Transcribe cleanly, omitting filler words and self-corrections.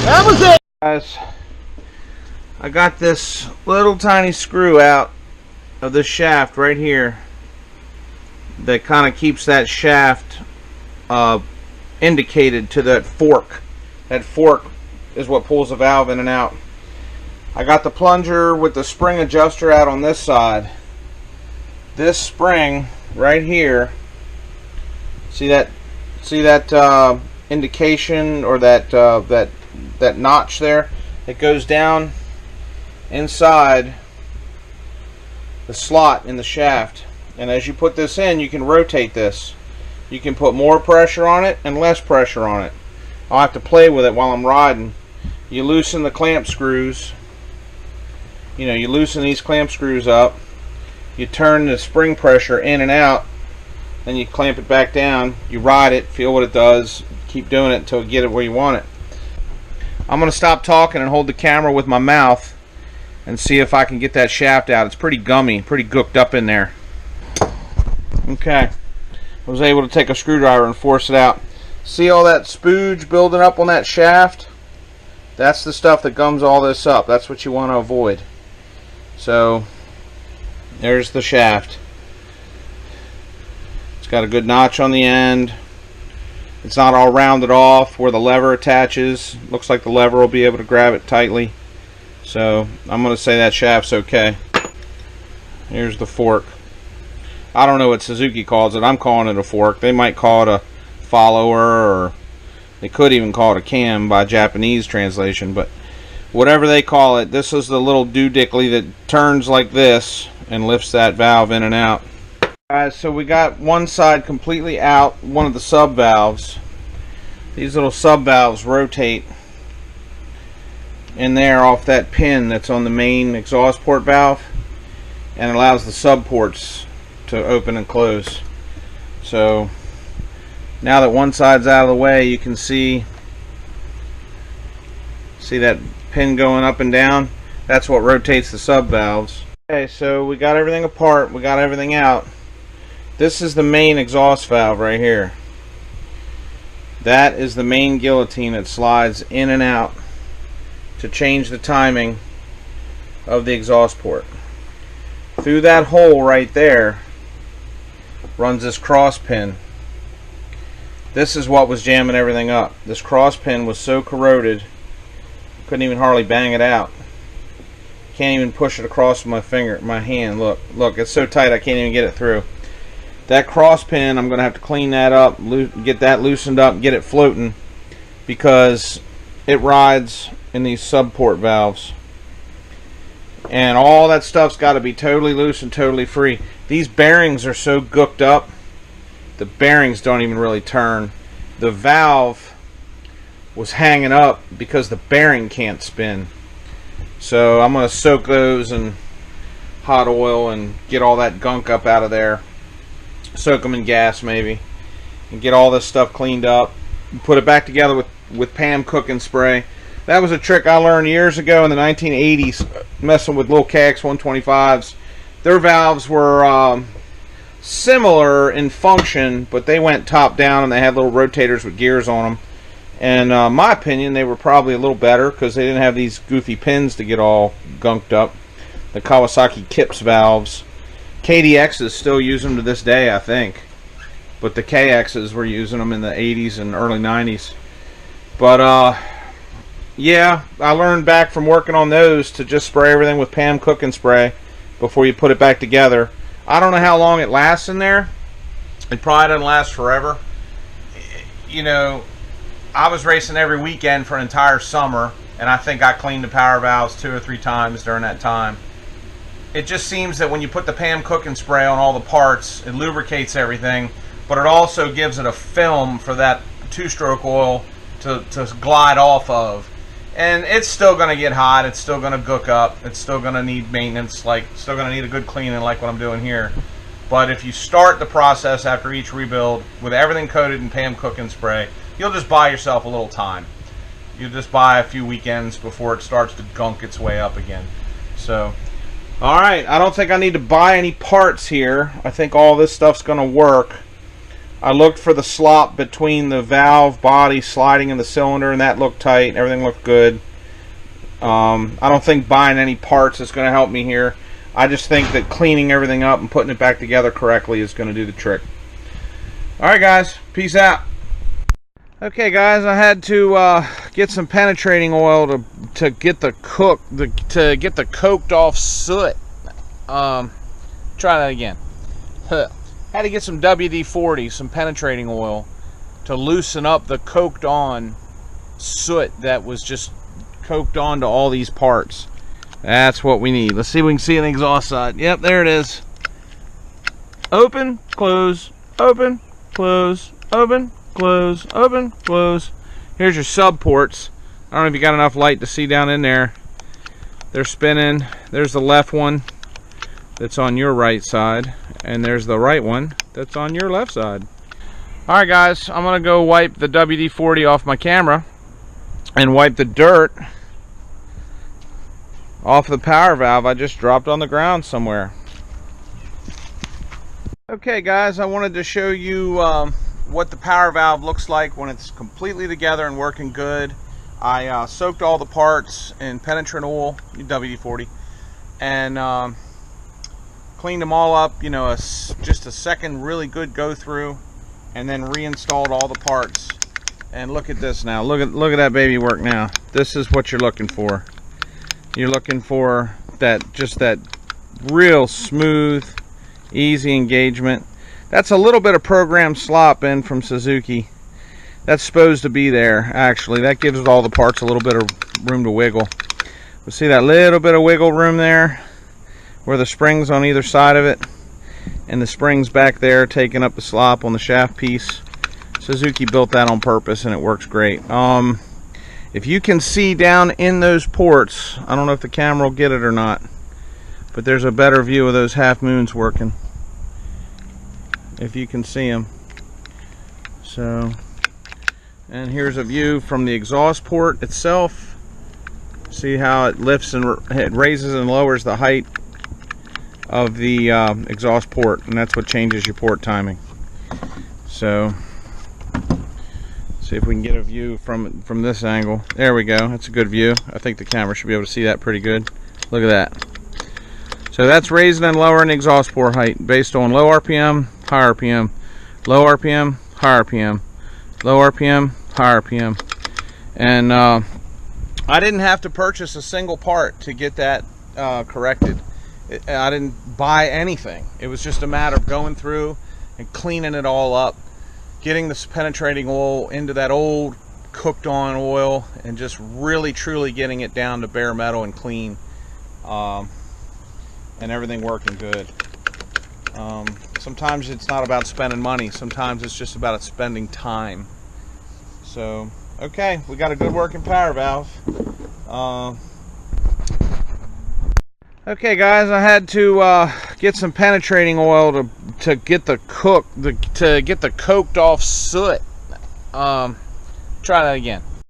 That was it, guys. I got this little tiny screw out of this shaft right here that kind of keeps that shaft indicated to that fork. That fork is what pulls the valve in and out. I got the plunger with the spring adjuster out on this side. This spring right here, see that indication, or that notch there? It goes down inside the slot in the shaft, and as you put this in, you can rotate this. You can put more pressure on it and less pressure on it. I'll have to play with it while I'm riding. You loosen the clamp screws. You know, you loosen these clamp screws up. You turn the spring pressure in and out, then you clamp it back down. You ride it, feel what it does, keep doing it until you get it where you want it. I'm going to stop talking and hold the camera with my mouth and see if I can get that shaft out. It's pretty gummy, pretty gooked up in there. Okay, I was able to take a screwdriver and force it out. See all that spooge building up on that shaft? That's the stuff that gums all this up. That's what you want to avoid. So there's the shaft. It's got a good notch on the end. It's not all rounded off where the lever attaches. Looks like the lever will be able to grab it tightly. So I'm going to say that shaft's okay. Here's the fork. I don't know what Suzuki calls it. I'm calling it a fork. They might call it a follower, or they could even call it a cam by Japanese translation, but whatever they call it, this is the little doohickey that turns like this and lifts that valve in and out. Guys, so we got one side completely out, one of the sub valves. These little sub valves rotate in there off that pin that's on the main exhaust port valve, and allows the sub ports to open and close. So now that one side's out of the way, you can see that pin going up and down. That's what rotates the sub valves. Okay, so we got everything apart, we got everything out. This is the main exhaust valve right here. That is the main guillotine that slides in and out to change the timing of the exhaust port. Through that hole right there runs this cross pin. This is what was jamming everything up. This cross pin was so corroded, couldn't even hardly bang it out. Can't even push it across with my hand. Look, it's so tight I can't even get it through. That cross pin, I'm going to have to clean that up, get that loosened up, get it floating, because it rides in these sub port valves. And all that stuff's got to be totally loose and totally free. These bearings are so gooked up, the bearings don't even really turn. The valve was hanging up because the bearing can't spin. So I'm going to soak those in hot oil and get all that gunk up out of there. Soak them in gas maybe, and get all this stuff cleaned up and put it back together with Pam cooking spray. That was a trick I learned years ago in the 1980s, messing with little KX 125s. Their valves were similar in function, but they went top down and they had little rotators with gears on them. And in my opinion, they were probably a little better because they didn't have these goofy pins to get all gunked up. The Kawasaki Kips valves. KDXs still use them to this day, I think. But the KXs were using them in the 80s and early 90s. But, yeah, I learned back from working on those to just spray everything with Pam cooking spray before you put it back together. I don't know how long it lasts in there. It probably doesn't last forever. You know, I was racing every weekend for an entire summer, and I think I cleaned the power valves 2 or 3 times during that time. It just seems that when you put the Pam cooking spray on all the parts, it lubricates everything, but it also gives it a film for that 2-stroke oil to glide off of. And it's still going to get hot, it's still going to gook up, it's still going to need maintenance, still going to need a good cleaning like what I'm doing here. But if you start the process after each rebuild with everything coated in Pam cooking spray, you'll just buy yourself a little time. You'll just buy a few weekends before it starts to gunk its way up again. So, alright, I don't think I need to buy any parts here. I think all this stuff's going to work. I looked for the slop between the valve body sliding in the cylinder, and that looked tight. Everything looked good. I don't think buying any parts is going to help me here. I just think that cleaning everything up and putting it back together correctly is going to do the trick. Alright guys, peace out. Okay guys, I had to get some penetrating oil to get the coked off soot. Try that again. Had to get some WD-40, some penetrating oil, to loosen up the coked on soot that was just coked onto all these parts. That's what we need. Let's see if we can see an exhaust side. Yep, there it is. Open, close, open, close, open, close, open, close. Here's your sub ports. I don't know if you got enough light to see down in there. They're spinning. There's the left one that's on your right side, and there's the right one that's on your left side. Alright guys, I'm gonna go wipe the WD-40 off my camera and wipe the dirt off the power valve I just dropped on the ground somewhere. Okay guys, I wanted to show you what the power valve looks like when it's completely together and working good. I soaked all the parts in penetrant oil, WD-40, and cleaned them all up, you know, just a second really good go through, and then reinstalled all the parts. And look at this now. Look at that baby work now. This is what you're looking for. You're looking for just that real smooth, easy engagement. That's a little bit of program slop in from Suzuki. That's supposed to be there, actually. That gives all the parts a little bit of room to wiggle. But see that little bit of wiggle room there, where the springs on either side of it, and the springs back there taking up the slop on the shaft piece. Suzuki built that on purpose, and it works great. If you can see down in those ports, I don't know if the camera will get it or not, but there's a better view of those half moons working, if you can see them. So, and here's a view from the exhaust port itself. See how it lifts and it raises and lowers the height of the exhaust port, and that's what changes your port timing. So see if we can get a view from this angle. There we go. That's a good view. I think the camera should be able to see that pretty good. Look at that. So that's raising and lowering the exhaust port height based on low RPM, high RPM, low RPM, high RPM, low RPM, high RPM. And I didn't have to purchase a single part to get that corrected. I didn't buy anything. It was just a matter of going through and cleaning it all up, getting this penetrating oil into that old cooked on oil, and just really truly getting it down to bare metal and clean, and everything working good. Sometimes it's not about spending money, sometimes it's just about spending time. So okay, we got a good working power valve. Okay guys, I had to get some penetrating oil to get the coked off soot. Try that again.